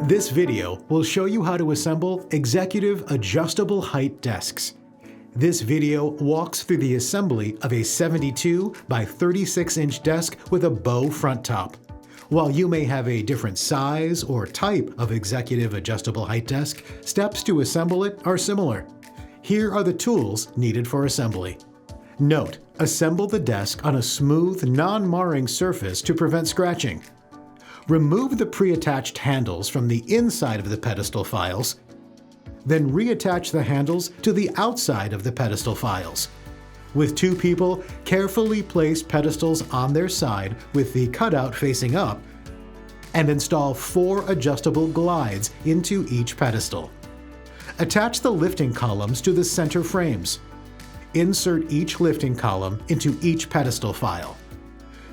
This video will show you how to assemble executive adjustable height desks. This video walks through the assembly of a 72 by 36-inch desk with a bow front top. While you may have a different size or type of executive adjustable height desk, steps to assemble it are similar. Here are the tools needed for assembly. Note: assemble the desk on a smooth, non-marring surface to prevent scratching. Remove the pre-attached handles from the inside of the pedestal files. Then reattach the handles to the outside of the pedestal files. With two people, carefully place pedestals on their side with the cutout facing up, and install 4 adjustable glides into each pedestal. Attach the lifting columns to the center frames. Insert each lifting column into each pedestal file.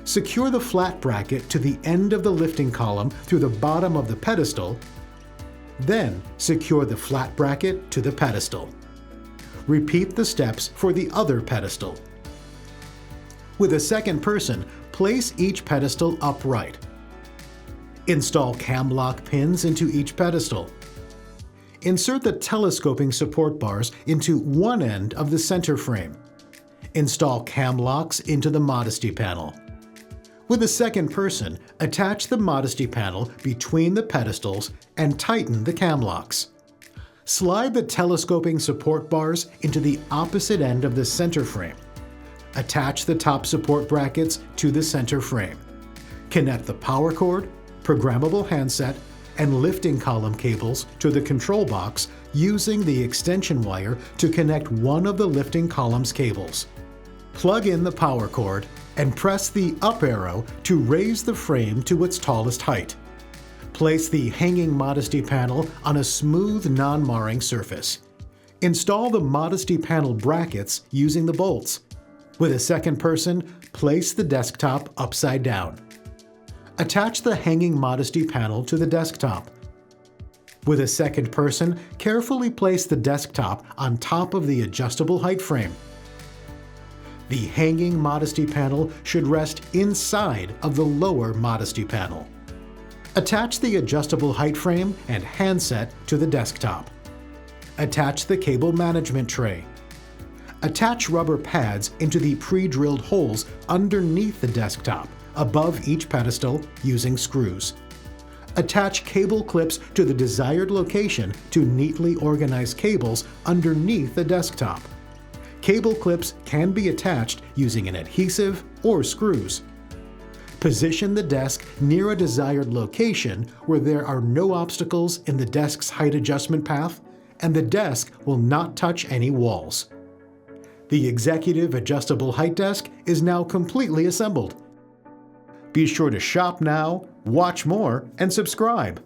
Secure the flat bracket to the end of the lifting column through the bottom of the pedestal. Then secure the flat bracket to the pedestal. Repeat the steps for the other pedestal. With a second person, place each pedestal upright. Install cam lock pins into each pedestal. Insert the telescoping support bars into one end of the center frame. Install cam locks into the modesty panel. With a second person, attach the modesty panel between the pedestals and tighten the cam locks. Slide the telescoping support bars into the opposite end of the center frame. Attach the top support brackets to the center frame. Connect the power cord, programmable handset, and lifting column cables to the control box using the extension wire to connect one of the lifting column's cables. Plug in the power cord and press the up arrow to raise the frame to its tallest height. Place the hanging modesty panel on a smooth, non-marring surface. Install the modesty panel brackets using the bolts. With a second person, place the desktop upside down. Attach the hanging modesty panel to the desktop. With a second person, carefully place the desktop on top of the adjustable height frame. The hanging modesty panel should rest inside of the lower modesty panel. Attach the adjustable height frame and handset to the desktop. Attach the cable management tray. Attach rubber pads into the pre-drilled holes underneath the desktop, above each pedestal, using screws. Attach cable clips to the desired location to neatly organize cables underneath the desktop. Cable clips can be attached using an adhesive or screws. Position the desk near a desired location where there are no obstacles in the desk's height adjustment path, and the desk will not touch any walls. The executive adjustable height desk is now completely assembled. Be sure to shop now, watch more, and subscribe.